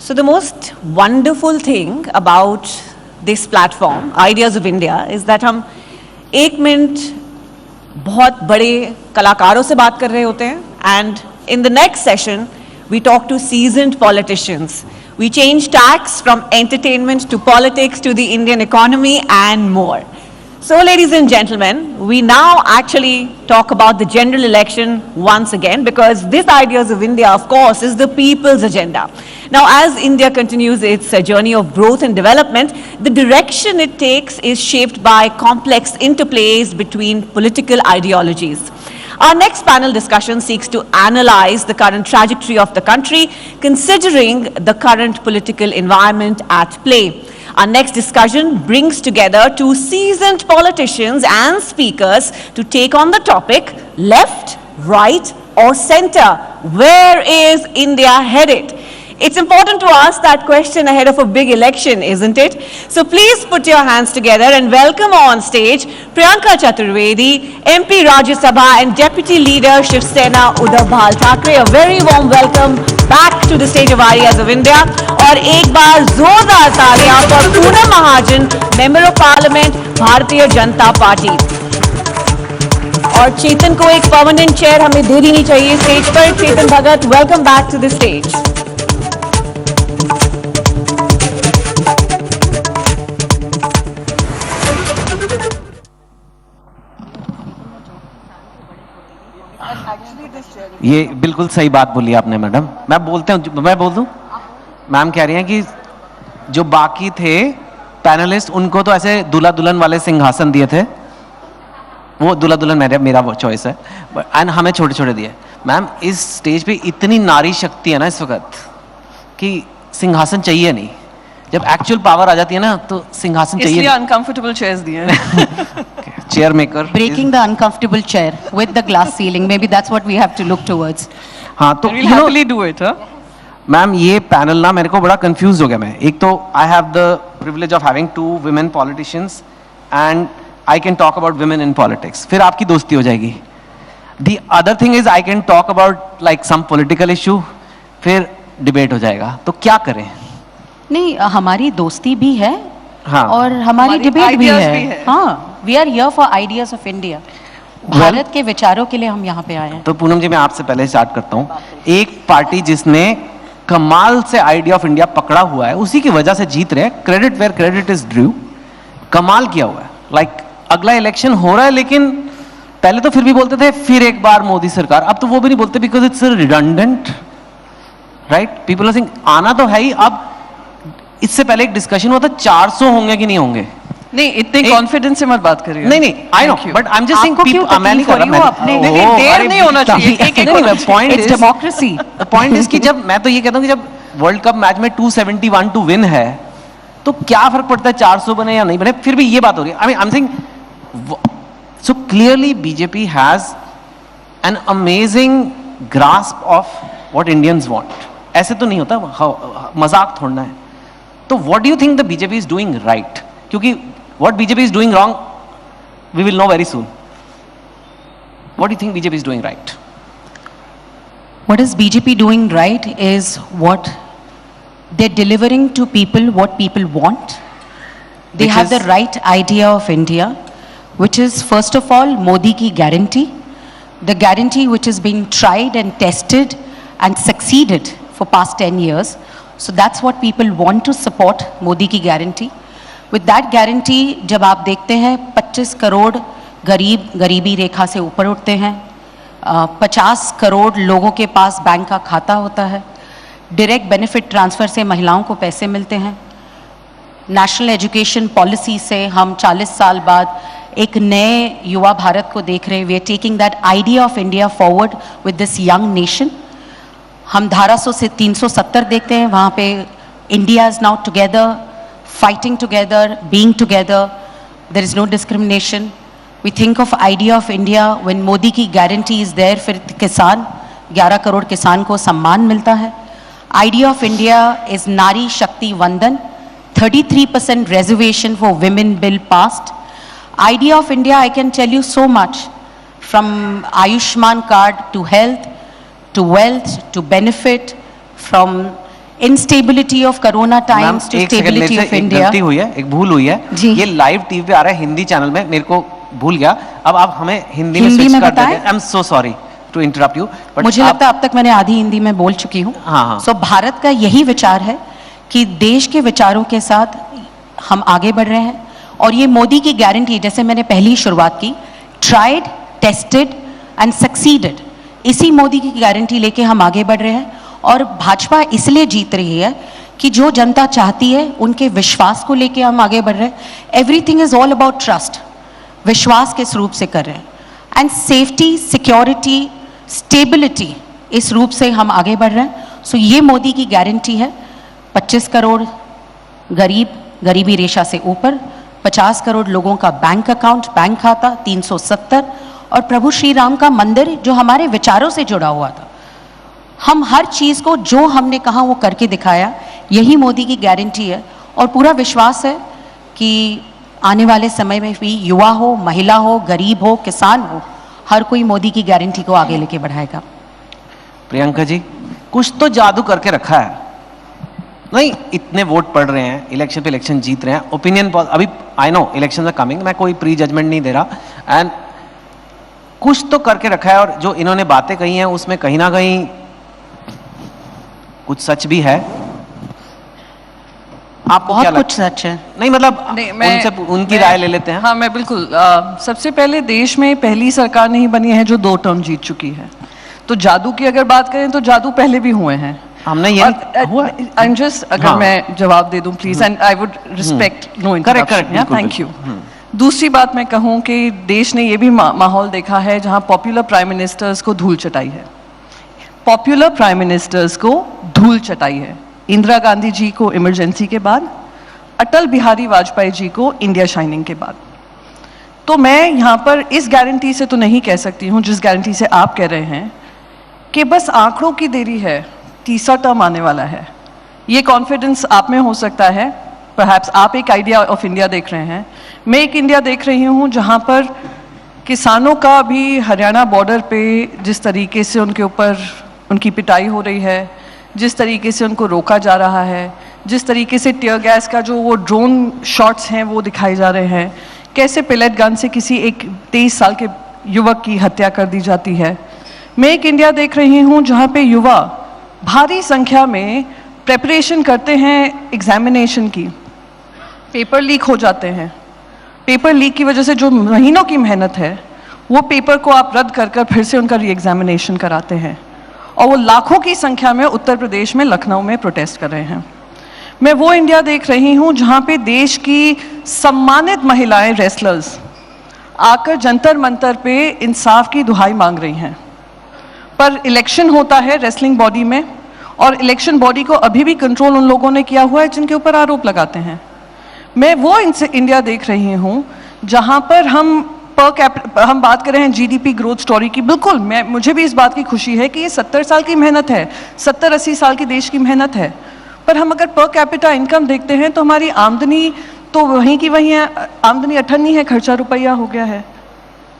So the most wonderful thing about this platform, Ideas of India, is that हम एक minute बहुत बड़े कलाकारों से बात कर रहे होते हैं, and in the next session we talk to seasoned politicians. We change tacks from entertainment to politics to the Indian economy and more. So, ladies and gentlemen, we now actually talk about the general election once again, because this Ideas of India, of course, is the people's agenda. Now, as India continues its journey of growth and development, the direction it takes is shaped by complex interplays between political ideologies. Our next panel discussion seeks to analyze the current trajectory of the country, considering the current political environment at play. Our next discussion brings together two seasoned politicians and speakers to take on the topic, left, right, or center. Where is India headed? It's important to ask that question ahead of a big election, isn't it? So please put your hands together and welcome on stage Priyanka Chaturvedi, MP Rajya Sabha and Deputy Leader Shiv Sena Uddhav Bal Thackeray. A very warm welcome back to the stage of Ideas of India. और एक बार जोरदार तालियां for Poonam Mahajan, Member of Parliament, Bharatiya Janata party. और चेतन को एक permanent chair हमें दे देनी चाहिए स्टेज पर. Chetan Bhagat, welcome back to the stage. ये बिल्कुल सही बात बोली आपने मैडम. मैं बोल दूं. मैम कह रही हैं कि जो बाकी थे पैनलिस्ट, उनको तो ऐसे दूल्हा दुल्हन वाले सिंहासन दिए थे. वो दूल्हा दुल्हन मेरा वो चॉइस है, एंड हमें छोटे छोटे दिए. मैम, इस स्टेज पे इतनी नारी शक्ति है ना इस वक्त कि सिंहासन चाहिए नहीं. जब एक्चुअल पावर आ जाती है ना तो सिंहासन चाहिए. इसलिए अनकंफर्टेबल चेयर्स दिए. Chair maker, breaking the uncomfortable chair with the glass ceiling. Maybe that's what we have to look towards. हाँ, तो we'll happily do it. Ma'am, ये पैनल ना मेरे को बड़ा कंफ्यूज हो गया. मैं एक तो I have the privilege of having 2 women politicians and I can talk about women in politics. फिर आपकी दोस्ती हो जाएगी. The other thing is I can talk about like some political issue, फिर डिबेट हो जाएगा. तो क्या करें? नहीं, हमारी दोस्ती भी है. हाँ. और हमारी डिबेट भी ideas है. हाँ, we are here for ideas of India. Bharat के विचारों के लिए हम यहाँ पे आए हैं. तो पूनम जी, मैं आपसे पहले स्टार्ट करता हूँ. एक पार्टी जिसने कमाल से आइडिया ऑफ इंडिया पकड़ा हुआ है, उसी की वजह से जीत रहे हैं. Credit where credit is due. कमाल किया हुआ है. लाइक अगला इलेक्शन हो रहा है, लेकिन पहले तो फिर भी बोलते थे फिर एक बार मोदी सरकार. अब तो वो भी नहीं बोलते because it's redundant, right? People are saying आना तो है ही. अब इससे पहले एक डिस्कशन हुआ था 400 होंगे कि नहीं होंगे. नहीं, इतने कॉन्फिडेंस से मत बात करिए. नहीं, I know, but I am just saying people. मैं नहीं कर रहा. लेकिन देर नहीं होना चाहिए. एक point is democracy. Point is कि जब मैं तो ये कहता हूँ कि जब वर्ल्ड कप मैच में 271 टू विन है, तो क्या फर्क पड़ता है 400 बने या नहीं बने. फिर भी ये बात हो रही है. आई am saying so clearly BJP has an amazing grasp of what Indians want. ऐसे तो नहीं होता, मजाक थोड़ना है. तो what do you think the BJP is doing right? क्योंकि what BJP is doing wrong, we will know very soon. What do you think BJP is doing right? What is BJP doing right is what they're delivering to people what people want. They have the right idea of India, which is first of all Modi ki guarantee, the guarantee which has been tried and tested and succeeded for past 10 years. So that's what people want to support, Modi ki guarantee. With that guarantee, जब आप देखते हैं 25 करोड़ गरीब गरीबी रेखा से ऊपर उठते हैं, 50 करोड़ लोगों के पास बैंक का खाता होता है, डायरेक्ट बेनिफिट ट्रांसफ़र से महिलाओं को पैसे मिलते हैं, नेशनल एजुकेशन पॉलिसी से हम 40 साल बाद एक नए युवा भारत को देख रहे हैं. We are taking that idea of India forward with this young nation. हम धारा 100 से 370 देखते हैं, वहाँ पे India is now together, fighting together, being together. There is no discrimination. We think of idea of India when Modi की guarantee is there. फिर किसान 11 करोड़ किसान को सम्मान मिलता है. Idea of India is Nari Shakti Vandan. 33% reservation for women bill passed. Idea of India, I can tell you so much, from Ayushman card to health, to wealth, to benefit, from instability of corona times to एक second, मेरे stability से of एक India. गलती हुई है, एक भूल हुई है। जी। ये लाइव टीवी पे आ रहा है हिंदी चैनल में, मेरे को भूल गया। अब आप हमें हिंदी में हिंदी स्विच में कर देते बताएं? हैं। I am so sorry to interrupt you, but मुझे लगता है अब तक मैंने आधी हिंदी में बोल चुकी हूँ। हाँ, हाँ। सो भारत का यही विचार है कि देश के विचारों के साथ हम आगे बढ़ रहे हैं, और ये मोदी की गारंटी, जैसे मैंने पहली शुरुआत की, ट्राइड, टेस्टेड एंड सक्सीडेड, इसी मोदी की गारंटी लेके हम आगे बढ़ रहे हैं। और भाजपा इसलिए जीत रही है कि जो जनता चाहती है उनके विश्वास को लेके हम आगे बढ़ रहे हैं। Everything is all about trust, विश्वास किस रूप से कर रहे हैं, एंड सेफ्टी, सिक्योरिटी, स्टेबिलिटी, इस रूप से हम आगे बढ़ रहे हैं। सो ये मोदी की गारंटी है। 25 करोड़ गरीब, गरीबी रेखा से ऊपर, 50 करोड़ लोगों का बैंक अकाउंट, बैंक खाता, 370, और प्रभु श्री राम का मंदिर जो हमारे विचारों से जुड़ा हुआ था। हम हर चीज को जो हमने कहा वो करके दिखाया, यही मोदी की गारंटी है। और पूरा विश्वास है कि आने वाले समय में भी युवा हो, महिला हो, गरीब हो, किसान हो, हर कोई मोदी की गारंटी को आगे लेके बढ़ाएगा। प्रियंका जी, कुछ तो जादू करके रखा है। नहीं, इतने वोट पड़ रहे हैं, इलेक्शन पे इलेक्शन जीत रहे हैं, ओपिनियन अभी, I know election are coming, मैं कोई प्री जजमेंट नहीं दे रहा, एंड कुछ तो करके रखा है। और जो इन्होंने बातें कही हैं उसमें कहीं ना कहीं कुछ सच भी है। आपको क्या बहुत कुछ सच है। नहीं, मतलब नहीं, उनसे उनकी राय ले लेते हैं। हाँ, मैं बिल्कुल सबसे पहले देश में पहली सरकार नहीं बनी है जो 2 टर्म जीत चुकी है। तो जादू की अगर बात करें तो जादू पहले भी हुए हैं। हमने ये हुआ। अगर हाँ। मैं जवाब दे दूं please, and I would respect no correct, interruption. Thank you. दूसरी बात मैं कहूं कि देश ने ये भी माहौल देखा है जहां पॉपुलर प्राइम मिनिस्टर्स को धूल चटाई है। पॉपुलर प्राइम मिनिस्टर्स को धूल चटाई है। इंदिरा गांधी जी को इमरजेंसी के बाद, अटल बिहारी वाजपेयी जी को इंडिया शाइनिंग के बाद। तो मैं यहाँ पर इस गारंटी से तो नहीं कह सकती हूँ जिस गारंटी से आप कह रहे हैं कि बस आंकड़ों की देरी है, तीसरा टर्म आने वाला है। ये कॉन्फिडेंस आप में हो सकता है। परहैप्स आप एक आइडिया ऑफ इंडिया देख रहे हैं, मैं एक इंडिया देख रही हूँ जहाँ पर किसानों का भी हरियाणा बॉर्डर पे जिस तरीके से उनके ऊपर उनकी पिटाई हो रही है, जिस तरीके से उनको रोका जा रहा है, जिस तरीके से टीयर गैस का जो वो ड्रोन शॉट्स हैं वो दिखाए जा रहे हैं, कैसे पेलेट गन से किसी एक 23 साल के युवक की हत्या कर दी जाती है। मैं एक इंडिया देख रही हूँ जहाँ पे युवा भारी संख्या में प्रेपरेशन करते हैं एग्जामिनेशन की, पेपर लीक हो जाते हैं। पेपर लीक की वजह से जो महीनों की मेहनत है वो पेपर को आप रद्द कर कर फिर से उनका री एग्जामिनेशन कराते हैं, और वो लाखों की संख्या में उत्तर प्रदेश में, लखनऊ में प्रोटेस्ट कर रहे हैं। मैं वो इंडिया देख रही हूँ जहाँ पे देश की सम्मानित महिलाएं, रेसलर्स आकर जंतर मंतर पे इंसाफ की दुहाई मांग रही हैं। पर इलेक्शन होता है रेसलिंग बॉडी में, और इलेक्शन बॉडी को अभी भी कंट्रोल उन लोगों ने किया हुआ है जिनके ऊपर आरोप लगाते हैं। मैं वो इंडिया देख रही हूँ जहाँ पर हम बात कर रहे हैं जीडीपी ग्रोथ स्टोरी की। बिल्कुल, मुझे भी इस बात की खुशी है कि ये 70 साल की मेहनत है, 70-80 साल की देश की मेहनत है। पर हम अगर पर कैपिटा इनकम देखते हैं तो हमारी आमदनी तो वहीं की वहीं है, आमदनी 98 है, खर्चा रुपया हो गया है।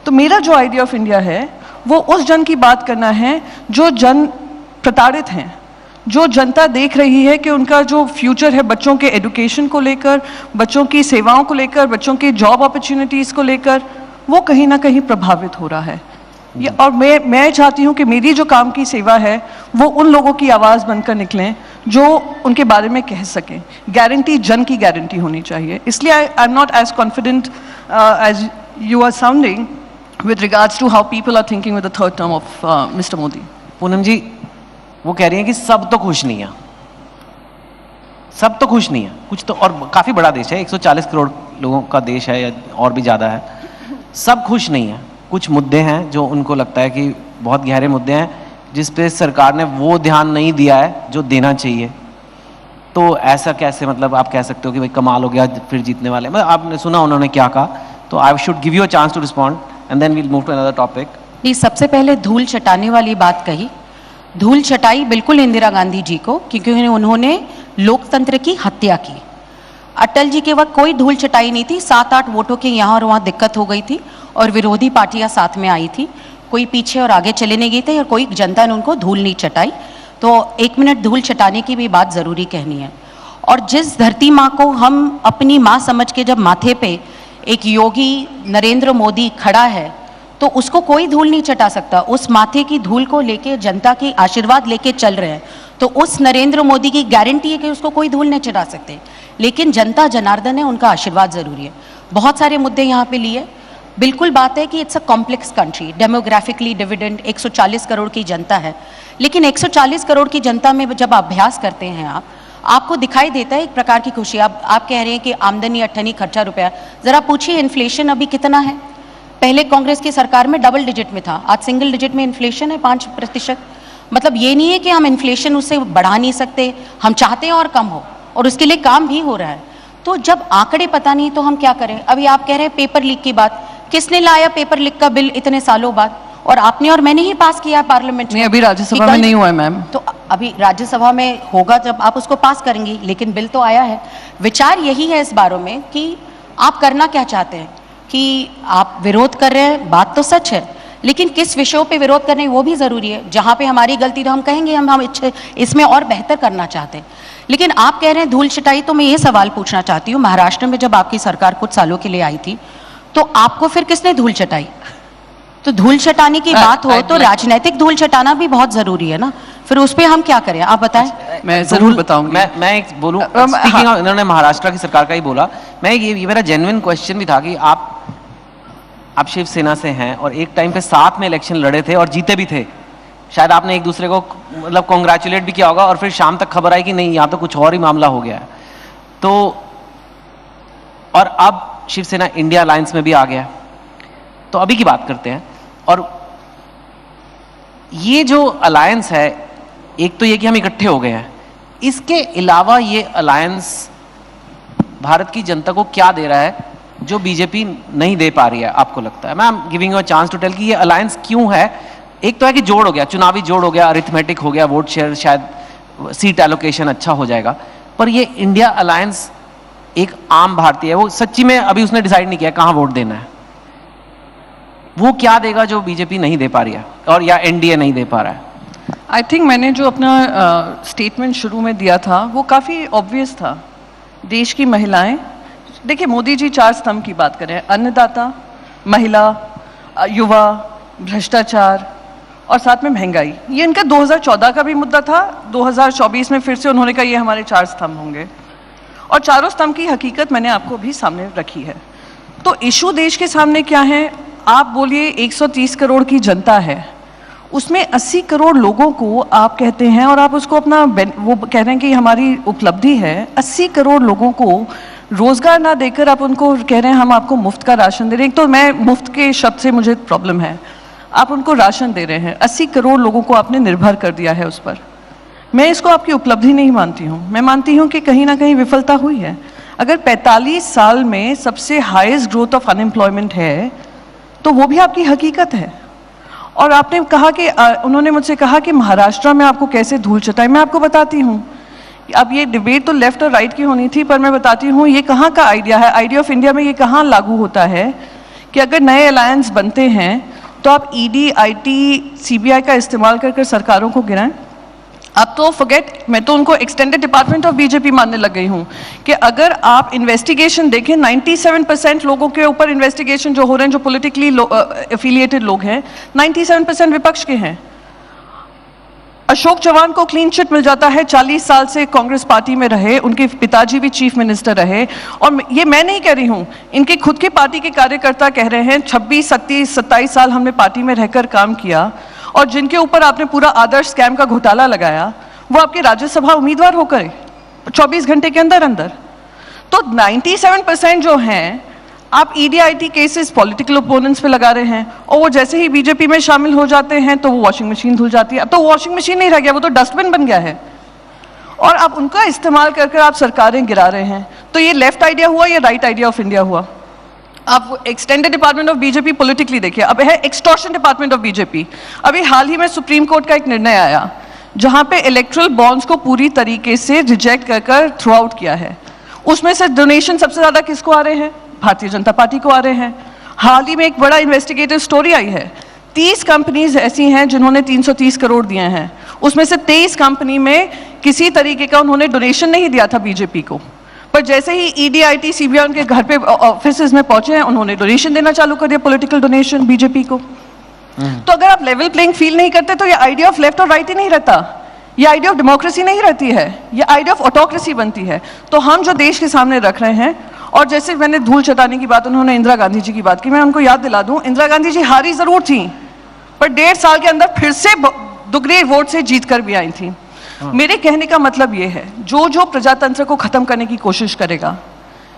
तो मेरा जो आइडिया ऑफ इंडिया है वो उस जन की बात करना है जो जन प्रताड़ित हैं, जो जनता देख रही है कि उनका जो फ्यूचर है बच्चों के एजुकेशन को लेकर, बच्चों की सेवाओं को लेकर, बच्चों की जॉब अपॉर्चुनिटीज़ को लेकर, वो कहीं ना कहीं प्रभावित हो रहा है। ये और मैं चाहती हूँ कि मेरी जो काम की सेवा है वो उन लोगों की आवाज़ बनकर निकलें जो उनके बारे में कह सकें। गारंटी जन की गारंटी होनी चाहिए। इसलिए I am not as confident as you are sounding with regards to how people are thinking with the third term of Mr. Modi. Poonam ji, वो कह रही हैं कि सब तो खुश नहीं है, सब तो खुश नहीं है, कुछ तो, और काफ़ी बड़ा देश है, 140 करोड़ लोगों का देश है या और भी ज़्यादा है, सब खुश नहीं है। कुछ मुद्दे हैं जो उनको लगता है कि बहुत गहरे मुद्दे हैं जिस पे सरकार ने वो ध्यान नहीं दिया है जो देना चाहिए। तो ऐसा कैसे, मतलब आप कह सकते हो कि भाई कमाल हो गया फिर जीतने वाले, मतलब आपने सुना उन्होंने क्या कहा, तो I should give you a chance to respond and then we'll move to another topic. ये सबसे पहले धूल चटाने वाली बात कही, धूल चटाई बिल्कुल इंदिरा गांधी जी को, क्योंकि उन्होंने लोकतंत्र की हत्या की। अटल जी के वक्त कोई धूल चटाई नहीं थी, 7-8 वोटों की यहाँ और वहाँ दिक्कत हो गई थी और विरोधी पार्टियां साथ में आई थी, कोई पीछे और आगे चले नहीं गए थे और कोई जनता ने उनको धूल नहीं चटाई। तो 1 मिनट धूल चटाने की भी बात ज़रूरी कहनी है। और जिस धरती माँ को हम अपनी माँ समझ के जब माथे पे एक योगी नरेंद्र मोदी खड़ा है तो उसको कोई धूल नहीं चटा सकता। उस माथे की धूल को लेके जनता की आशीर्वाद लेके चल रहे हैं, तो उस नरेंद्र मोदी की गारंटी है कि उसको कोई धूल नहीं चटा सकते। लेकिन जनता जनार्दन है, उनका आशीर्वाद ज़रूरी है। बहुत सारे मुद्दे यहाँ पे लिए, बिल्कुल बात है कि it's a complex country, demographically dividend 140 crore की जनता है। लेकिन 140 करोड़ की जनता में जब अभ्यास करते हैं आपको दिखाई देता है एक प्रकार की खुशी। आप कह रहे हैं कि आमदनी अठनी खर्चा रुपया, ज़रा पूछिए इन्फ्लेशन अभी कितना है? पहले कांग्रेस की सरकार में डबल डिजिट में था, आज सिंगल डिजिट में इन्फ्लेशन है 5%। मतलब ये नहीं है कि हम इन्फ्लेशन उससे बढ़ा नहीं सकते, हम चाहते हैं और कम हो, और उसके लिए काम भी हो रहा है। तो जब आंकड़े पता नहीं तो हम क्या करें? अभी आप कह रहे हैं पेपर लीक की बात, किसने लाया पेपर लीक का बिल इतने सालों बाद? और आपने और मैंने ही पास किया पार्लियामेंट में। नहीं, अभी राज्यसभा में नहीं हुआ है मैम। तो अभी राज्यसभा में होगा जब आप उसको पास करेंगी, लेकिन बिल तो आया है। विचार यही है इस बारे में कि आप करना क्या चाहते हैं, कि आप विरोध कर रहे हैं, बात तो सच है, लेकिन किस विषयों पे विरोध कर रहे हैं वो भी ज़रूरी है। जहाँ पे हमारी गलती तो हम कहेंगे हम इसमें और बेहतर करना चाहते हैं। लेकिन आप कह रहे हैं धूल चटाई, तो मैं ये सवाल पूछना चाहती हूँ, महाराष्ट्र में जब आपकी सरकार कुछ सालों के लिए आई थी तो आपको फिर किसने धूल चटाई? तो धूल चटाने की बात हो तो राजनीतिक धूल चटाना भी बहुत जरूरी है ना, फिर उस पे हम क्या करें, आप बताएं। मैं जरूर बताऊंगी। मैं एक बोलूं, स्पीकिंग ऑफ, इन्होंने महाराष्ट्र की सरकार का ही बोला, मैं ये मेरा जेन्युइन क्वेश्चन भी था कि आप शिवसेना से हैं और एक टाइम पे साथ में इलेक्शन लड़े थे और जीते भी थे, शायद आपने एक दूसरे को मतलब कॉन्ग्रेचुलेट भी किया होगा, और फिर शाम तक खबर आई कि नहीं यहाँ तो कुछ और ही मामला हो गया है। तो और अब शिवसेना इंडिया अलायंस में भी आ गया। तो अभी की बात करते हैं, और ये जो अलायंस है, एक तो ये कि हम इकट्ठे हो गए हैं, इसके अलावा ये अलायंस भारत की जनता को क्या दे रहा है जो बीजेपी नहीं दे पा रही है, आपको लगता है? मैं am giving you a chance to tell कि ये अलायंस क्यों है। एक तो है कि जोड़ हो गया, चुनावी जोड़ हो गया, अरिथमेटिक हो गया, वोट शेयर, शायद सीट एलोकेशन अच्छा हो जाएगा, पर ये इंडिया अलायंस एक आम भारतीय है, वो सच्ची में अभी उसने डिसाइड नहीं किया कहाँ वोट देना है, वो क्या देगा जो बीजेपी नहीं दे पा रही है और या एनडीए नहीं दे पा रहा है? आई थिंक मैंने जो अपना स्टेटमेंट शुरू में दिया था वो काफ़ी ऑब्वियस था। देश की महिलाएं, देखिए मोदी जी 4 स्तंभ की बात करें, अन्नदाता, महिला, युवा, भ्रष्टाचार और साथ में महंगाई। ये इनका 2014 का भी मुद्दा था, 2024 में फिर से उन्होंने कहा ये हमारे 4 स्तंभ होंगे, और चारों स्तंभ की हकीकत मैंने आपको भी सामने रखी है। तो इशू देश के सामने क्या है? आप बोलिए 130 करोड़ की जनता है, उसमें 80 करोड़ लोगों को आप कहते हैं, और आप उसको अपना वो कह रहे हैं कि हमारी उपलब्धि है, 80 करोड़ लोगों को रोजगार ना देकर आप उनको कह रहे हैं हम आपको मुफ्त का राशन दे रहे हैं। एक तो मैं मुफ्त के शब्द से मुझे प्रॉब्लम है, आप उनको राशन दे रहे हैं, 80 करोड़ लोगों को आपने निर्भर कर दिया है उस पर। मैं इसको आपकी उपलब्धि नहीं मानती हूँ, मैं मानती हूँ कि कहीं ना कहीं विफलता हुई है। अगर 45 साल में सबसे हाईएस्ट ग्रोथ ऑफ अनएम्प्लॉयमेंट है तो वो भी आपकी हकीकत है। और आपने कहा कि उन्होंने मुझसे कहा कि महाराष्ट्र में आपको कैसे धूल चटाई, मैं आपको बताती हूँ। अब ये डिबेट तो लेफ्ट और राइट की होनी थी, पर मैं बताती हूँ ये कहाँ का आइडिया है, आइडिया ऑफ इंडिया में ये कहाँ लागू होता है कि अगर नए अलायंस बनते हैं तो आप ईडी, आईटी, सीबीआई का इस्तेमाल कर सरकारों को गिराएं। अब तो फॉरगेट, मैं तो उनको एक्सटेंडेड डिपार्टमेंट ऑफ बीजेपी मानने लग गई हूँ कि अगर आप इन्वेस्टिगेशन देखें, 97% लोगों के ऊपर इन्वेस्टिगेशन जो हो रहे हैं जो पॉलिटिकली एफिलिएटेड लोग हैं, 97% विपक्ष के हैं। अशोक चव्हाण को क्लीन चिट मिल जाता है, 40 साल से कांग्रेस पार्टी में रहे, उनके पिताजी भी चीफ मिनिस्टर रहे। और ये मैं नहीं कह रही हूँ, इनके खुद के पार्टी के कार्यकर्ता कह रहे हैं 26, 27 साल हमने पार्टी में रहकर काम किया, और जिनके ऊपर आपने पूरा आदर्श स्कैम का घोटाला लगाया वो आपके राज्यसभा उम्मीदवार होकर 24 घंटे के अंदर अंदर। तो 97% जो हैं आप ईडी-आईटी केसेस पॉलिटिकल ओपोनेंट्स पे लगा रहे हैं, और वो जैसे ही बीजेपी में शामिल हो जाते हैं तो वो वॉशिंग मशीन धुल जाती है। अब तो वॉशिंग मशीन नहीं रह गया, वो तो डस्टबिन बन गया है, और अब उनका इस्तेमाल कर आप सरकारें गिरा रहे हैं। तो ये लेफ्ट आइडिया हुआ या राइट आइडिया ऑफ इंडिया हुआ? आप extended department of BJP politically देखिए, अब है एक्सटॉर्शन डिपार्टमेंट ऑफ बीजेपी। अभी हाल ही में सुप्रीम कोर्ट का एक निर्णय आया जहां पे इलेक्ट्रल बॉन्ड्स को पूरी तरीके से रिजेक्ट कर थ्रू आउट किया है। उसमें से डोनेशन सबसे ज्यादा किसको आ रहे हैं? भारतीय जनता पार्टी को आ रहे हैं। हाल ही में एक बड़ा इन्वेस्टिगेटिव स्टोरी आई है, 30 कंपनीज ऐसी हैं जिन्होंने 330 करोड़ दिए हैं, उसमें से 23 कंपनी में किसी तरीके का उन्होंने डोनेशन नहीं दिया था बीजेपी को, पर जैसे ही ईडी आईटी सीबीआई उनके घर पे ऑफिस में पहुंचे हैं, उन्होंने डोनेशन देना चालू कर दिया, पॉलिटिकल डोनेशन बीजेपी को। तो अगर आप लेवल प्लेइंग फील नहीं करते तो ये आइडिया ऑफ लेफ्ट और राइट ही नहीं रहता, ये आइडिया ऑफ डेमोक्रेसी नहीं रहती है, ये आइडिया ऑफ ऑटोक्रेसी बनती है। तो हम जो देश के सामने रख रहे हैं, और जैसे मैंने धूल चटाने की बात, उन्होंने इंदिरा गांधी जी की बात की, मैं उनको याद दिला दूं, इंदिरा गांधी जी हारी जरूर थी, पर 1.5 साल के अंदर फिर से दुगने वोट से जीत कर भी आई थी। मेरे कहने का मतलब ये है, जो जो प्रजातंत्र को खत्म करने की कोशिश करेगा,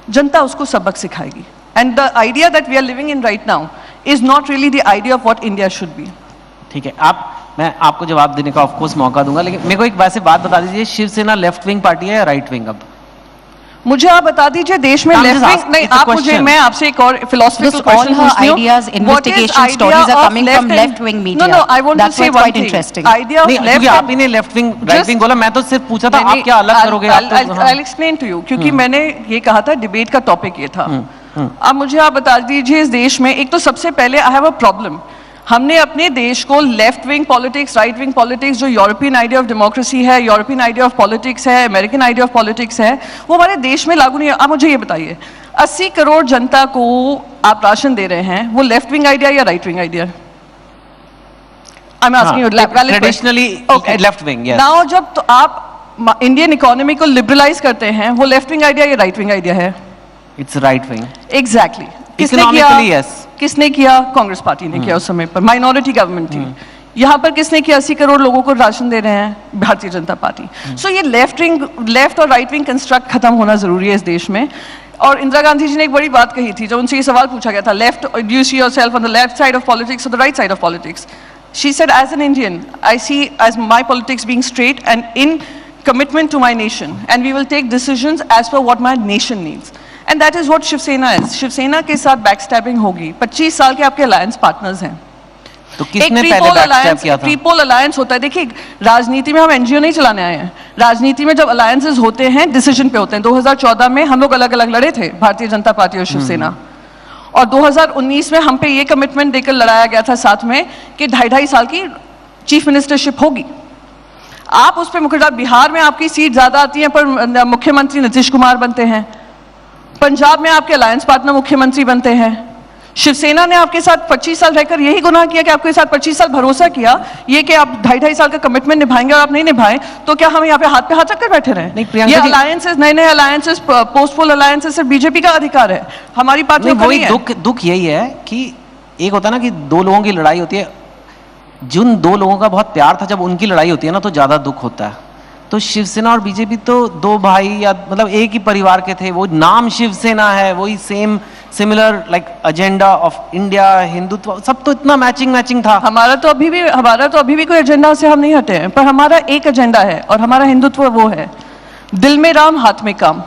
जनता उसको सबक सिखाएगी। And the idea that we are living in right now is not really the idea of what India should be. ठीक है, मैं आपको जवाब देने का ऑफ कोर्स मौका दूंगा, लेकिन मेरे को एक वैसे बात बता दीजिए, शिवसेना लेफ्ट विंग पार्टी है या राइट विंग? अब मुझे आप बता दीजिए, देश में लेफ्ट विंग नहीं, आप मुझे, मैं आपसे एक और फिलोसफिकल क्वेश्चन पूछती हूं। ideas, investigation stories are coming from left wing media. No, I want to That's say what's one quite thing. interesting. Idea of नहीं, left क्योंकि आप ही ने लेफ्ट विंग राइट विंग बोला, मैं तो सिर्फ पूछा था आप क्या अलग करोगे? I'll explain to you, क्योंकि मैंने ये कहा था, डिबेट का टॉपिक ये था। अब मुझे आप बता दीजिए, इस देश में एक तो सबसे पहले आई हैव अ प्रॉब्लम, हमने अपने देश को left wing politics, right wing politics, जो यूरोपियन आइडिया ऑफ डेमोक्रेसी है, यूरोपियन आइडिया ऑफ पॉलिटिक्स है, अमेरिकन आइडिया ऑफ पॉलिटिक्स है, वो हमारे देश में लागू नहीं है। आप मुझे ये बताइए, 80 करोड़ जनता को आप राशन दे रहे हैं, वो लेफ्ट विंग आइडिया या right wing idea? I am asking you, traditionally left wing. Now जब तो आप इंडियन इकोनॉमी को लिबरलाइज करते हैं, वो लेफ्ट विंग आइडिया या राइट विंग आइडिया है? It's right wing. एग्जैक्टली। किसने किया? किसने किया? कांग्रेस पार्टी ने किया उस समय पर, माइनॉरिटी गवर्नमेंट थी। यहाँ पर किसने किया? 80 करोड़ लोगों को राशन दे रहे हैं, भारतीय जनता पार्टी। सो ये लेफ्ट और राइट विंग कंस्ट्रक्ट खत्म होना जरूरी है इस देश में। और इंदिरा गांधी जी ने एक बड़ी बात कही थी, जब उनसे ये सवाल पूछा गया था, left, do you see yourself on the left side of politics और the right side of politics? She said, as an Indian I see as my politics being straight and in commitment to my nation, and we will take decisions as per what my nation needs, and that is what Shiv Sena is. Shiv Sena के साथ backstabbing होगी। 25 साल के आपके alliance partners हैं। तो किसने पहले बैकस्टैब किया था? ट्रीपोल अलायंस होता है। देखिए, राजनीति में हम एनजीओ नहीं चलाने आए हैं, राजनीति में जब अलायंसेस होते हैं, डिसीजन पे होते हैं। 2014 में हम लोग अलग अलग लड़े थे, भारतीय जनता पार्टी और शिवसेना, और 2019 में हम पे ये कमिटमेंट देकर लड़ाया गया था साथ में कि 2.5 साल की चीफ मिनिस्टरशिप होगी। आप उस पर मुकर्रर, बिहार में आपकी सीट ज्यादा आती है पर मुख्यमंत्री नीतीश कुमार बनते हैं, पंजाब में आपके अलायंस पार्टनर मुख्यमंत्री बनते हैं। शिवसेना ने आपके साथ 25 साल रहकर यही गुनाह किया कि आपके साथ 25 साल भरोसा किया, ये कि आप 2.5 साल का कमिटमेंट निभाएंगे और आप नहीं निभाएं, तो क्या हम यहाँ पे हाथ रख कर बैठे रहे? ये अलायंसेस, नए अलायंसेस, पोस्टपोल अलायंसेस सिर्फ बीजेपी का अधिकार है, हमारी पार्टी का नहीं है। दुख यही है कि एक होता है ना कि दो लोगों की लड़ाई होती है, जिन दो लोगों का बहुत प्यार था, जब उनकी लड़ाई होती है ना तो ज्यादा दुख होता है। तो शिवसेना और बीजेपी तो दो भाई या मतलब एक ही परिवार के थे, वो नाम शिवसेना है, वही same similar like agenda of India, Hindutva, सब तो इतना मैचिंग था। हमारा तो अभी भी कोई एजेंडा से हम नहीं हटे हैं, पर हमारा एक एजेंडा है और हमारा हिंदुत्व वो है, दिल में राम हाथ में काम।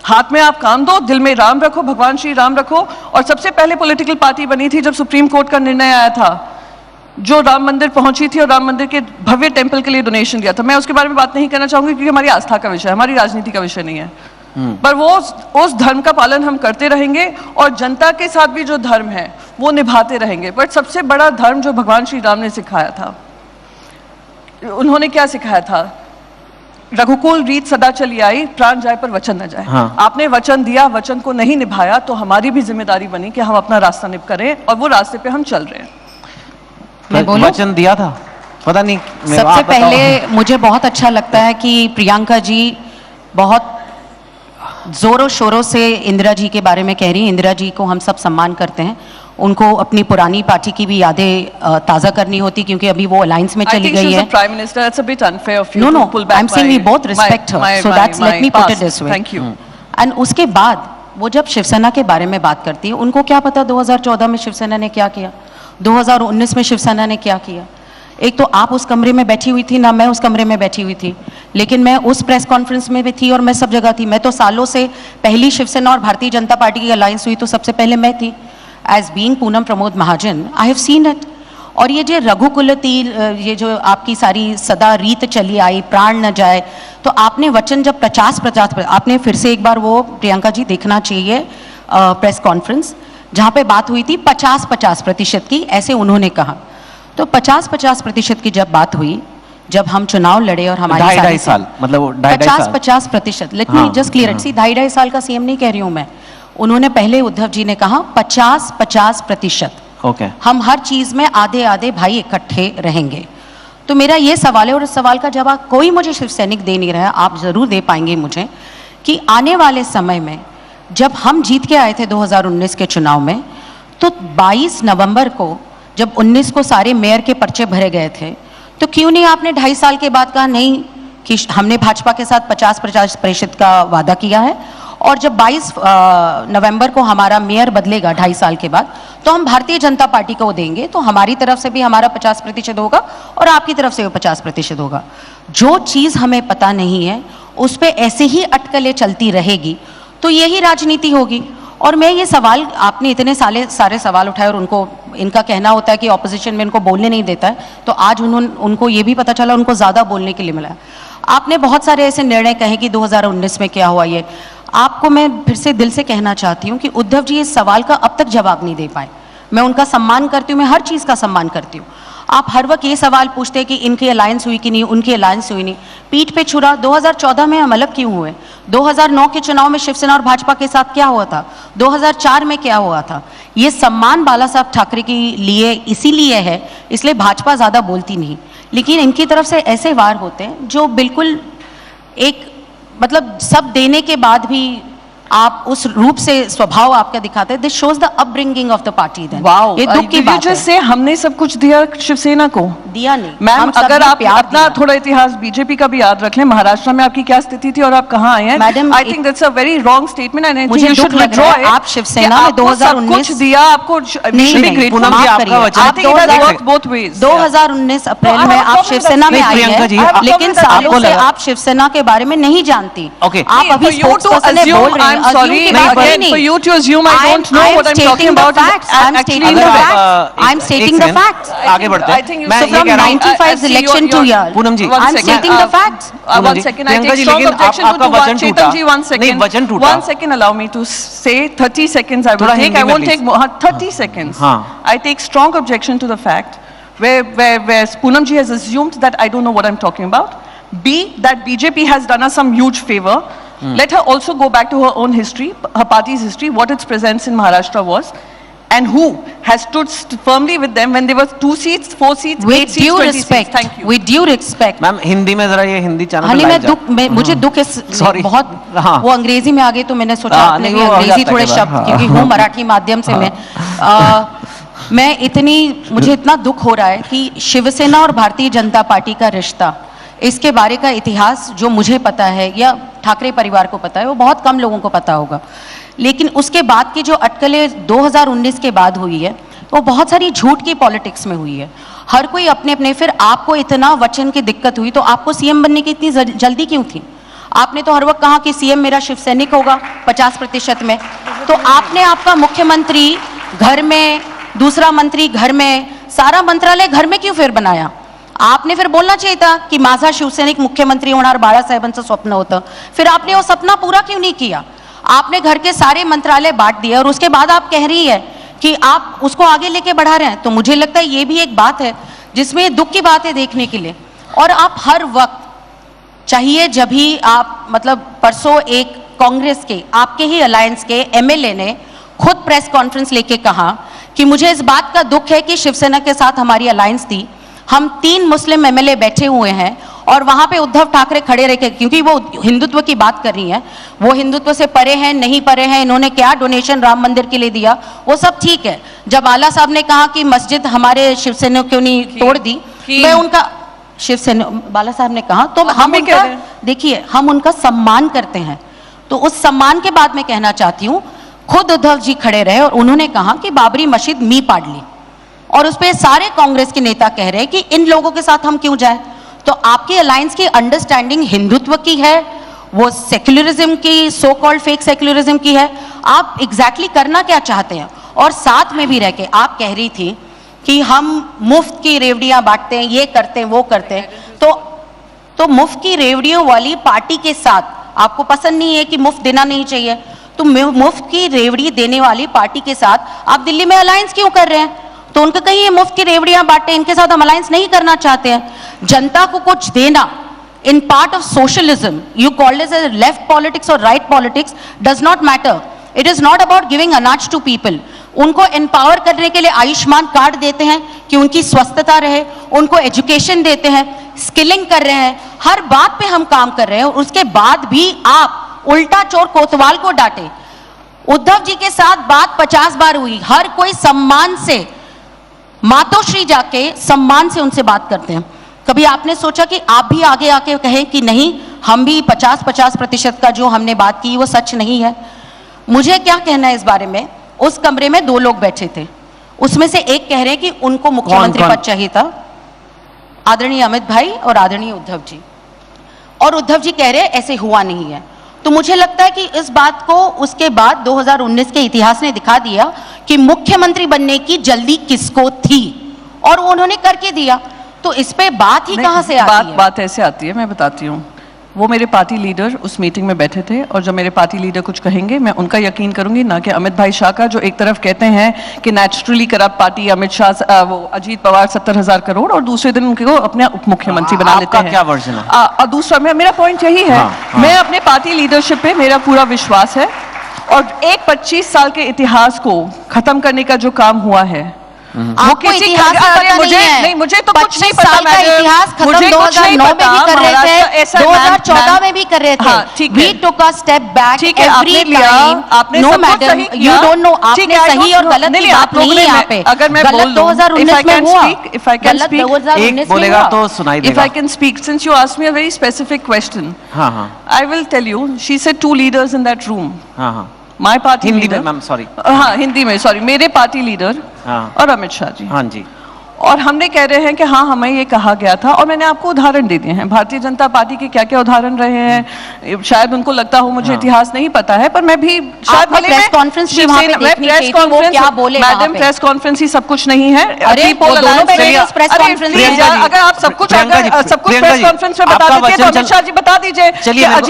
हाथ में आप काम दो, दिल में राम रखो, भगवान श्री राम रखो। और सबसे पहले पॉलिटिकल पार्टी बनी थी जब सुप्रीम कोर्ट का निर्णय आया था, जो राम मंदिर पहुंची थी और राम मंदिर के भव्य टेंपल के लिए डोनेशन दिया था। मैं उसके बारे में बात नहीं करना चाहूंगी क्योंकि हमारी आस्था का विषय है, हमारी राजनीति का विषय नहीं है। पर वो उस धर्म का पालन हम करते रहेंगे और जनता के साथ भी जो धर्म है वो निभाते रहेंगे। बट सबसे बड़ा धर्म जो भगवान श्री राम ने सिखाया था, उन्होंने क्या सिखाया था? रघुकुल रीत सदा चली आई, प्राण जाए पर वचन न जाए। हाँ। आपने वचन दिया, वचन को नहीं निभाया, तो हमारी भी जिम्मेदारी बनी कि हम अपना रास्ता निभ करें और वो रास्ते पे हम चल रहे हैं। वचन दिया था, पता नहीं। सबसे पहले मुझे बहुत अच्छा लगता है कि प्रियंका जी बहुत जोरों शोरों से इंदिरा जी के बारे में कह रही हैं। इंदिरा जी को हम सब सम्मान करते हैं, उनको अपनी पुरानी पार्टी की भी यादें ताज़ा करनी होती क्योंकि अभी वो अलायंस में चली गई है। Prime minister, it's a bit unfair of you to pull back. I am saying we both respect her, so that's let me put it this way. Thank you. And उसके बाद वो जब शिवसेना के बारे में बात करती है, उनको क्या पता 2014 में शिवसेना ने क्या किया, 2019 में शिवसेना ने क्या किया। एक तो आप उस कमरे में बैठी हुई थी ना, मैं उस कमरे में बैठी हुई थी, लेकिन मैं उस प्रेस कॉन्फ्रेंस में भी थी और मैं सब जगह थी। मैं तो सालों से पहली शिवसेना और भारतीय जनता पार्टी की अलायंस हुई तो सबसे पहले मैं थी। As being Poonam Pramod Mahajan, I have seen it. और ये जो रघुकुलती, ये जो आपकी सारी सदा रीत चली आई, प्राण न जाए, तो आपने वचन जब 50 आपने फिर से एक बार वो प्रियंका जी देखना चाहिए प्रेस कॉन्फ्रेंस जहाँ पे बात हुई थी 50% की, ऐसे उन्होंने कहा। तो 50% की जब बात हुई जब हम चुनाव लड़े और हमारी 2.5 साल मतलब 2.5 साल 50% let me just clear it, see 2.5 साल का सीएम नहीं कह रही हूं मैं, उन्होंने पहले उद्धव जी ने कहा 50% ओके हम हर चीज में आधे आधे भाई इकट्ठे रहेंगे। तो मेरा ये सवाल है और इस सवाल का जवाब कोई मुझे शिव सैनिक दे नहीं रहा है, आप जरूर दे पाएंगे मुझे, कि आने वाले समय में जब हम जीत के आए थे 2019 के चुनाव में, तो 22 नवंबर को जब 19 को सारे मेयर के पर्चे भरे गए थे, तो क्यों नहीं आपने 2.5 साल के बाद कहा नहीं कि हमने भाजपा के साथ 50% का वादा किया है और जब 22 नवंबर को हमारा मेयर बदलेगा 2.5 साल के बाद, तो हम भारतीय जनता पार्टी को देंगे, तो हमारी तरफ से भी हमारा 50% होगा और आपकी तरफ से वो 50% होगा। जो चीज़ हमें पता नहीं है उस पर ऐसे ही अटकलें चलती रहेगी तो यही राजनीति होगी। और मैं ये सवाल, आपने इतने सारे सवाल उठाए और उनको इनका कहना होता है कि ऑपोजिशन में इनको बोलने नहीं देता है, तो आज उनको ये भी पता चला उनको ज़्यादा बोलने के लिए मिला। आपने बहुत सारे ऐसे निर्णय कहे कि 2019 में क्या हुआ, ये आपको मैं फिर से दिल से कहना चाहती हूँ कि उद्धव जी इस सवाल का अब तक जवाब नहीं दे पाए। मैं उनका सम्मान करती हूँ, मैं हर चीज़ का सम्मान करती हूँ। आप हर वक्त ये सवाल पूछते हैं कि इनकी अलायंस हुई कि नहीं, उनकी अलायंस हुई नहीं, पीठ पे छुरा। 2014 में हम अलग क्यों हुए? 2009 के चुनाव में शिवसेना और भाजपा के साथ क्या हुआ था? 2004 में क्या हुआ था? ये सम्मान बाला साहब ठाकरे के लिए इसीलिए है, इसलिए भाजपा ज़्यादा बोलती नहीं, लेकिन इनकी तरफ से ऐसे वार होते हैं जो बिल्कुल एक मतलब सब देने के बाद भी आप उस रूप से स्वभाव आपका दिखाते हैं। This shows the upbringing of the party. Then wow, ये दुख की बात है। से हमने सब कुछ दिया शिवसेना को, दिया नहीं मैम। अगर आप अपना दिया। थोड़ा इतिहास बीजेपी का भी याद रख लें, महाराष्ट्र में आपकी क्या स्थिति थी और आप कहाँ आए हैं। Madam, I think that's a very wrong statement and I think मुझे यू शुड दुख लग विथड्रॉ रहा है, इट। आप शिवसेना में 2019 कुछ दिया आपको, नहीं, पूनम जी, आपका वचन- I think it has worked both ways. 2019 अप्रैल में आप शिवसेना में आई प्रियंका जी, हैं, लेकिन सालों आपको से लगा- आप शिवसेना के बारे में नहीं जानती। Okay. आप अभी स्पोक्सपर्सन है, बोल रहे हैं। I'm sorry, assume की बात again, नहीं। for you to assume I don't know what I'm talking about. I'm stating the facts. I'm stating the facts. आगे बढ़ते I think हैं। you- मैं So ये from कह रहा हूँ 95 election to here, Poonam ji, One I'm second, stating the facts. Poonam One ji, second, I Priyanka take ji, strong लेकिन objection आपका to वचन टूटा। Chetan ji, one second. नहीं, वचन टूटा। 1 second, allow me to say 30 seconds I will थोड़ा take. Hindi I में won't please। take more, 30 seconds. हाँ। I take strong objection to the fact where Poonam ji has assumed that I don't know what I'm talking about. B, that BJP has done us some huge favor. Let her also go back to her own history, her party's history, what its presence in Maharashtra was, and who has stood firmly with them when there were 2 seats, 4 seats, 8 With seats, due 20 seats. respect, Thank you. with due respect. Ma'am Hindi में जरा ये Hindi channel हाँ पे नहीं, मैं live दुख मुझे दुख इस Sorry. बहुत हाँ। वो अंग्रेजी में आ गई तो मैंने सोचा हाँ, आपने नहीं, भी वो अंग्रेजी जाता थोड़े है शब्द, हाँ। क्योंकि हूँ मराठी माध्यम से मैं मुझे इतना दुख हो रहा है कि शिवसेना और भारतीय जनता पार्टी का रिश्ता, इसके बारे का इतिहास जो मुझे पता है या ठाकरे परिवार को पता है, वो बहुत कम लोगों को पता होगा। लेकिन उसके बाद की जो अटकलें 2019 के बाद हुई है, वो बहुत सारी झूठ की पॉलिटिक्स में हुई है। हर कोई अपने अपने, फिर आपको इतना वचन की दिक्कत हुई तो आपको सीएम बनने की इतनी जल्दी क्यों थी? आपने तो हर वक्त कहा कि सीएम मेरा शिव सैनिक होगा 50% में, तो आपने आपका मुख्यमंत्री घर में, दूसरा मंत्री घर में, सारा मंत्रालय घर में क्यों फिर बनाया? आपने फिर बोलना चाहिए था की माझा शिवसैनिक मुख्यमंत्री होणार बाळासाहेबांचं स्वप्न होतं, फिर आपने वो सपना पूरा क्यों नहीं किया? आपने घर के सारे मंत्रालय बांट दिए और उसके बाद आप कह रही है कि आप उसको आगे लेके बढ़ा रहे हैं। तो मुझे लगता है ये भी एक बात है जिसमें दुख की बात है देखने के लिए। और आप हर वक्त चाहिए, जब भी आप मतलब परसों एक कांग्रेस के आपके ही अलायंस के एमएलए ने खुद प्रेस कॉन्फ्रेंस लेके कहा कि मुझे इस बात का दुख है कि शिवसेना के साथ हमारी अलायंस थी, हम 3 मुस्लिम एमएलए बैठे हुए हैं और वहां पे उद्धव ठाकरे खड़े रह के, क्योंकि वो हिंदुत्व की बात कर रही हैं, वो हिंदुत्व से परे हैं नहीं परे हैं, इन्होंने क्या डोनेशन राम मंदिर के लिए दिया वो सब ठीक है। जब आला साहब ने कहा कि मस्जिद हमारे शिवसेना क्यों नहीं तोड़ दी, मैं उनका शिवसेना बाला साहब ने कहा, तो हम उनका, देखिए हम उनका सम्मान करते हैं। तो उस सम्मान के बाद मैं कहना चाहती हूँ, खुद उद्धव जी खड़े रहे और उन्होंने कहा कि बाबरी मस्जिद मी पाड़ ली, और उस पर सारे कांग्रेस के नेता कह रहे हैं कि इन लोगों के साथ हम क्यों जाएं। तो आपकी अलायंस की अंडरस्टैंडिंग हिंदुत्व की है, वो सेक्युलरिज्म की, सो कॉल्ड फेक सेक्युलरिज्म की है, आप एग्जैक्टली करना क्या चाहते हैं? और साथ में भी रह के आप कह रही थी कि हम मुफ्त की रेवड़ियां बांटते हैं, ये करते हैं, वो करते हैं, तो मुफ्त की रेवड़ियों वाली पार्टी के साथ आपको पसंद नहीं है कि मुफ्त देना नहीं चाहिए, तो मुफ्त की रेवड़ी देने वाली पार्टी के साथ आप दिल्ली में अलायंस क्यों कर रहे हैं? तो उनको कहीं ये मुफ्त की रेवड़ियां बांटे, इनके साथ हम अलायंस नहीं करना चाहते हैं। जनता को कुछ देना in part of socialism, you called as a left politics और right politics, does not matter. It is not about giving अनाज टू पीपल। उनको एम्पावर करने के लिए आयुष्मान कार्ड देते हैं कि उनकी स्वस्थता रहे, उनको एजुकेशन देते हैं, स्किलिंग कर रहे हैं, हर बात पे हम काम कर रहे हैं, और उसके बाद भी आप उल्टा चोर कोतवाल को डांटे। उद्धव जी के साथ बात 50 बार हुई, हर कोई सम्मान से, मातोश्री जाके सम्मान से उनसे बात करते हैं। कभी आपने सोचा कि आप भी आगे आके कहें कि नहीं, हम भी 50% का जो हमने बात की वो सच नहीं है? मुझे क्या कहना है इस बारे में? उस कमरे में 2 लोग बैठे थे, उसमें से एक कह रहे हैं कि उनको मुख्यमंत्री पद चाहिए था, आदरणीय अमित भाई और आदरणीय उद्धव जी, और उद्धव जी कह रहे हैं ऐसे हुआ नहीं है। तो मुझे लगता है कि इस बात को उसके बाद 2019 के इतिहास ने दिखा दिया कि मुख्यमंत्री बनने की जल्दी किसको थी, और वो उन्होंने करके दिया। तो इस पे बात ही कहां से आती है? बात ऐसे आती है, मैं बताती हूँ। वो मेरे पार्टी लीडर उस मीटिंग में बैठे थे, और जब मेरे पार्टी लीडर कुछ कहेंगे मैं उनका यकीन करूंगी, ना कि अमित भाई शाह का, जो एक तरफ कहते हैं कि naturally corrupt party Amit Shah, वो अजीत पवार 70,000 करोड़, और दूसरे दिन उनको अपने उप मुख्यमंत्री बना लेते हैं। क्या वर्जन है? दूसरा मेरा पॉइंट यही है, मैं अपने पार्टी लीडरशिप पे मेरा पूरा विश्वास है, और एक 25 साल के इतिहास को खत्म करने का जो काम हुआ है, आपको इतिहास पता मुझे नहीं है। मुझे तो कुछ नहीं 25 साल का इतिहास खत्म 2009 में भी कर रहे थे, 2014 में भी कर रहे थे। We took a step back every time. No madam, you don't know. आपने सही और गलत की बात नहीं है यहाँ पे। अगर मैं बोल दूं, 2019 में हुआ, if I can speak, एक बोलेगा तो सुनाई देगा। If I can speak, since you asked me a very specific question, I will tell you. She said 2 leaders in that room. My party Hindi leader. में मैम, सॉरी। हाँ, हिंदी में, sorry. मेरे party leader और अमित शाह जी। हाँ जी। और हमने कह रहे हैं कि हाँ, हमें ये कहा गया था, और मैंने आपको उदाहरण दे दिए हैं भारतीय जनता पार्टी के क्या क्या उदाहरण रहे हैं। शायद उनको लगता हो मुझे इतिहास नहीं पता है, पर मैं भी शायद प्रेस कॉन्फ्रेंस भी वहाँ पे देखनी चाहिए थी, वो क्या बोले वहाँ पे। मैडम, प्रेस कॉन्फ्रेंस ही सब कुछ नहीं है। अरे वो दोनों बैठे थे उस प्रेस कॉन्फ्रेंस में। अगर आप सब कुछ प्रेस कॉन्फ्रेंस में बता देते तो अमित शाह जी बता दीजिए।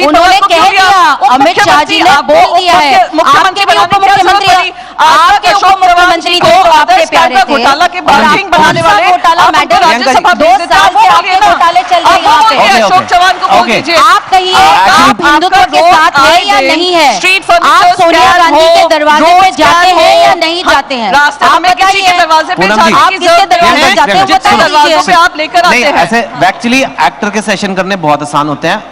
उन्होंने कह दिया, अमित शाह जी ने बोल दिया है, आपके भी उप मुख्यमंत्री, आपके उप मुख्यमंत्री थे तो आपके प्यारे थे, घोटाला के बनाने वाले घोटाला मैडम, 2 साल से आपके घोटाले चल रहे हैं यहाँ पे। अशोक चौहान को बोल दीजिए। आप कहिए, आप हिंदुत्व के साथ है या नहीं है? आप सोनिया गांधी के दरवाजे पे जाते हैं या नहीं जाते हैं? आप बताइए, दरवाजे पे आप किसके दरवाजे जाते हैं बता दीजिए। आप लेकर आते हैं। ऐसे एक्चुअली एक्टर के सेशन करने बहुत आसान होते हैं,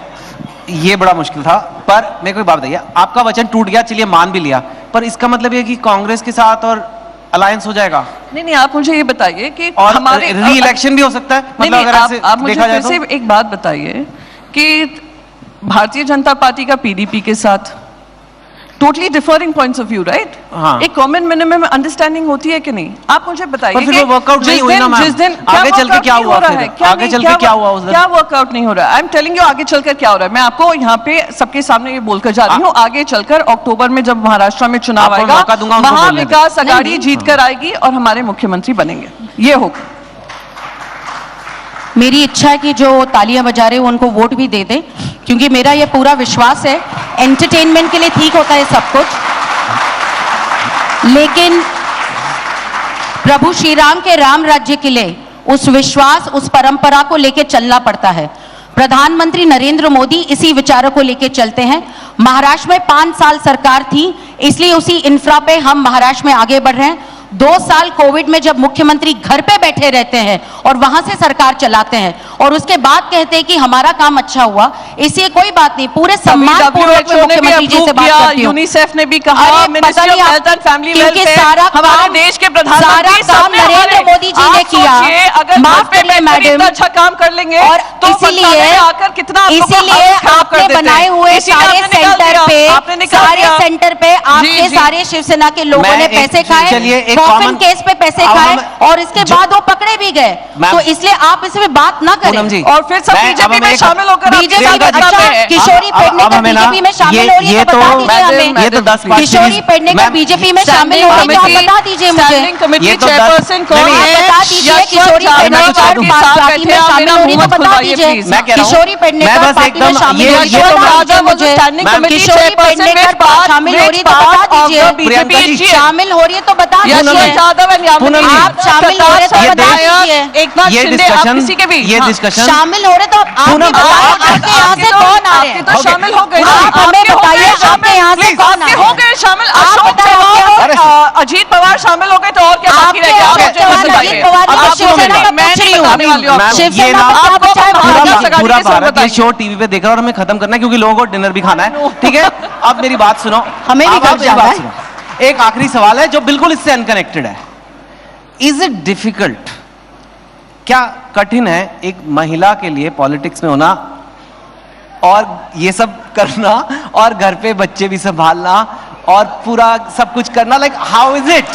ये बड़ा मुश्किल था। पर मेरे को एक बात बताइए, आपका वचन टूट गया, चलिए मान भी लिया, पर इसका मतलब ये कि कांग्रेस के साथ और अलायंस हो जाएगा? नहीं, आप मुझे ये बताइए कि और हमारे री इलेक्शन भी हो सकता है, मतलब अगर ऐसे आप मुझे देखा जाए फिर से तो? एक बात बताइए कि भारतीय जनता पार्टी का पीडीपी के साथ totally differing points of view, right? एक कॉमन मिनिमम अंडरस्टैंडिंग होती है कि नहीं? आप मुझे बताइए। पर फिर वो वर्कआउट नहीं हुई ना मैम। जिस दिन आगे चल के क्या हुआ फिर? आगे चल के क्या हुआ उस दिन? क्या वर्कआउट नहीं हो रहा है? आई एम टेलिंग यू, आगे चलकर क्या हो रहा है। मैं आपको यहाँ पे सबके सामने ये बोलकर जा रही हूँ, आगे चलकर अक्टूबर में जब महाराष्ट्र में चुनाव आएगा, महाविकास आघाड़ी जीत कर आएगी और हमारे मुख्यमंत्री बनेंगे, ये होगा। मेरी इच्छा है कि जो तालियां बजा रहे हैं उनको वोट भी दे दें, क्योंकि मेरा ये पूरा विश्वास है, एंटरटेनमेंट के लिए ठीक होता है सब कुछ, लेकिन प्रभु श्री राम के राम राज्य के लिए उस विश्वास, उस परंपरा को लेकर चलना पड़ता है। प्रधानमंत्री नरेंद्र मोदी इसी विचारों को लेकर चलते हैं। महाराष्ट्र में 5 साल सरकार थी, इसलिए उसी इंफ्रा पे हम महाराष्ट्र में आगे बढ़ रहे हैं। 2 साल कोविड में जब मुख्यमंत्री घर पे बैठे रहते हैं और वहां से सरकार चलाते हैं, और उसके बाद कहते हैं कि हमारा काम अच्छा हुआ, इससे कोई बात नहीं, पूरे सम्मान पूर्वक मुख्यमंत्री जी से बात करती हूं। यूनिसेफ ने भी कहा, ministry of health and family welfare, हमारे देश के प्रधानमंत्री काम नरेंद्र मोदी जी ने किया। माफ करिए मैडम, अच्छा काम कर लेंगे, और तो इसीलिए आपने बनाए हुए सारे सेंटर पे आपके सारे शिवसेना के लोगों ने पैसे खाए, कॉफिन केस पे पैसे खाए, और इसके बाद वो पकड़े भी गए। तो इसलिए आप इसमें बात ना करें, और फिर सब बीजेपी में शामिल होकर किशोरी पेडनेकर बीजेपी में शामिल हो रही है, तो बता दीजिए हमें। ये तो 10 किशोरी पेडनेकर बीजेपी में शामिल हो रही है, तो बता दीजिए मुझे। कमेटी चेयरपर्सन कौन है? बता दीजिए किशोरी पेडनेकर पार्टी में शामिल हो रही है, तो बता दीजिए। किशोरी पेडनेकर पार्टी में शामिल हो रही है, मुझे। किशोरी पेडनेकर शामिल हो रही है तो बता दीजिए। शामिल हो रही है तो बता दीजिए। पूनम कीजिए। जी, यादव and यामिनी, पूनम जी, आप शामिल हो रहे तो ये बता देश- दीजिए। एक बार ये शिंदे, आप डिस्कशन किसी के भी ये हाँ, डिस्कशन शामिल हो रहे तो आप पूनम, भी बताइए, आप- आपके यहाँ से कौन आ रहे आपके हैं? तो Okay. शामिल हो गए पूनम, आप हमें आपके हो बताइए, गए आपके शामिल, यहाँ से please, कौन आपके आ हो रहे गए शामिल, आप अशोक बताइए, चौहान अरे, और अजीत पवार शामिल हो गए तो और क्या बाकी आपके रह गया? आप अशोक मुझे चौहान, बताइए। अजीत पवार अब की आप शिवसेना बोलिए, का मैं पूछ नहीं रही हूँ। बताने वाली हूँ आपको। मैम, शिवसेना ये ना का क्या आपको बचा है? पूरा बताइए। भारत- पूरा सर, भारत ये बताइए। शो टीवी पे देख रहा है और हमें खत्म करना है क्योंकि लोगों को डिनर भी खाना है, ठीक है? अब मेरी बात सुनो, हमें भी अब घर आप मेरी जाना बात है। सुनो। एक आखिरी सवाल है जो बिल्कुल इससे अनकनेक्टेड है। इज इट डिफिकल्ट, क्या कठिन है एक महिला के लिए पॉलिटिक्स में होना और ये सब करना और घर पे बच्चे भी संभालना और पूरा सब कुछ करना? Like how is it?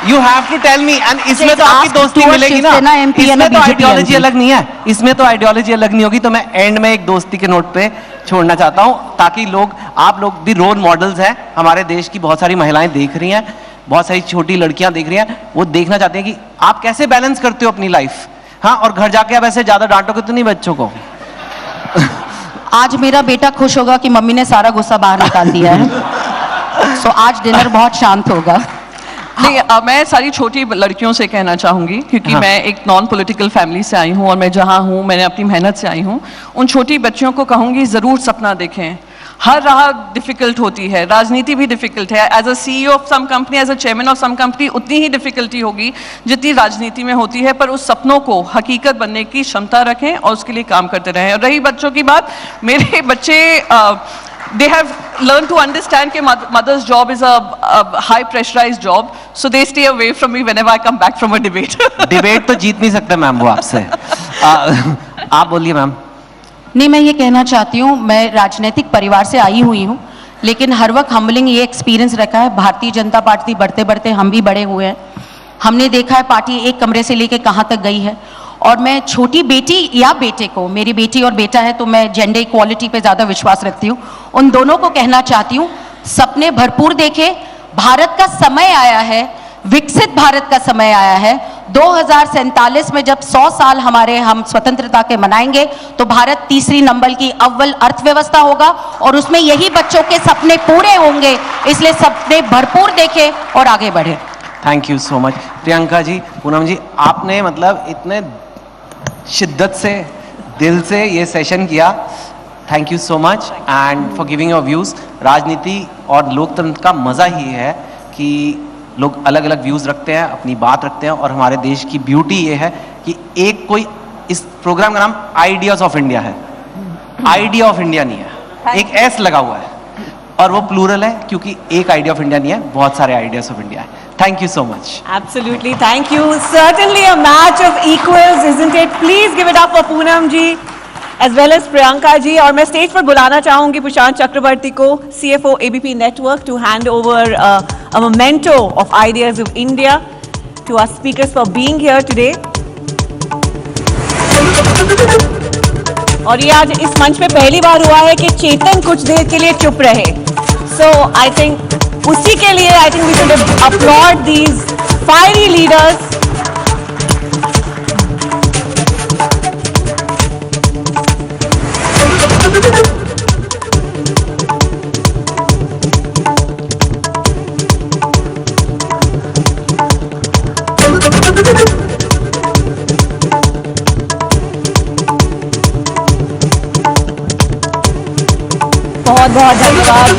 You have to tell me. And इसमें तो आपकी Ask दोस्ती towards मिलेगी ना, शिवसेना MP and इसमें तो BJP आइडियोलॉजी MP। अलग नहीं है, इसमें तो आइडियोलॉजी अलग नहीं होगी। तो मैं एंड में एक दोस्ती के नोट पे छोड़ना चाहता हूं ताकि लोग, आप लोग भी रोल मॉडल्स हैं, हमारे देश की बहुत सारी महिलाएं देख रही हैं, बहुत सारी छोटी लड़कियां देख रही हैं, वो देखना चाहते हैं कि आप कैसे बैलेंस करते हो अपनी लाइफ। हाँ, और घर जाके आप ऐसे ज्यादा डांटोगे तो नहीं बच्चों को। आज मेरा बेटा खुश होगा कि मम्मी ने सारा गुस्सा बाहर निकाल दिया है। सो आज डिनर बहुत शांत होगा। नहीं, मैं सारी छोटी लड़कियों से कहना चाहूंगी क्योंकि हाँ। मैं एक नॉन पॉलिटिकल फैमिली से आई हूं और मैं जहां हूं मैंने अपनी मेहनत से आई हूं। उन छोटी बच्चियों को कहूंगी जरूर सपना देखें। हर राह डिफिकल्ट होती है, राजनीति भी डिफिकल्ट है। As a CEO of some company, as a chairman of some company उतनी ही डिफिकल्टी होगी जितनी राजनीति में होती है, पर उस सपनों को हकीकत बनने की क्षमता रखें और उसके लिए काम करते रहें। और रही बच्चों की बात, मेरे बच्चे they have learned to understand कि mother's job is a high pressurized job, so they stay away from me whenever I come back from a debate. Debate तो जीत नहीं सकते मैम वो आपसे। आप बोलिए मैम। नहीं, मैं ये कहना चाहती हूँ, मैं राजनीतिक परिवार से आई हुई हूँ, लेकिन हर वक्त हम्बलिंग ये एक्सपीरियंस रखा है। भारतीय जनता पार्टी बढ़ते बढ़ते हम भी बड़े हुए हैं। हमने देखा है पार्टी एक कमरे से लेके कहाँ तक गई है। और मैं छोटी बेटी या बेटे को, मेरी बेटी और बेटा है तो मैं जेंडर इक्वालिटी पे ज़्यादा विश्वास रखती हूँ, उन दोनों को कहना चाहती हूँ सपने भरपूर देखें। भारत का समय आया है, विकसित भारत का समय आया है। 2047 में जब 100 साल हम स्वतंत्रता के मनाएंगे तो भारत तीसरी नंबर की अव्वल अर्थव्यवस्था होगा और उसमें यही बच्चों के सपने पूरे होंगे। इसलिए सपने भरपूर देखें और आगे बढ़े। Thank you so much. Priyanka ji, Poonam ji, आपने मतलब इतने शिद्दत से, दिल से ये सेशन किया। Thank you so much and for giving your views. राजनीति और लोकतंत्र का मजा ही है कि लोग अलग अलग व्यूज रखते हैं, अपनी बात रखते हैं, और हमारे देश की ब्यूटी ये है कि एक कोई, इस प्रोग्राम का नाम आइडियाज ऑफ इंडिया है, आइडिया ऑफ इंडिया नहीं है, एक एस लगा हुआ है और वो प्लूरल है क्योंकि एक आइडिया ऑफ इंडिया नहीं है, बहुत सारे आइडियाज ऑफ इंडिया है। Thank you so much. Absolutely, thank you. Certainly a match of equals, isn't it? Please give it up for Poonam ji as well as Priyanka ji. और मैं stage पर बुलाना चाहूंगी प्रशांत चक्रवर्ती को, CFO ABP Network, to hand over a memento of Ideas of India to our speakers for being here today. और ये आज इस मंच पे पहली बार हुआ है कि चेतन कुछ देर के लिए चुप रहे. So I think उसी के लिए I think we should applaud these fiery leaders. बहुत बहुत धन्यवाद.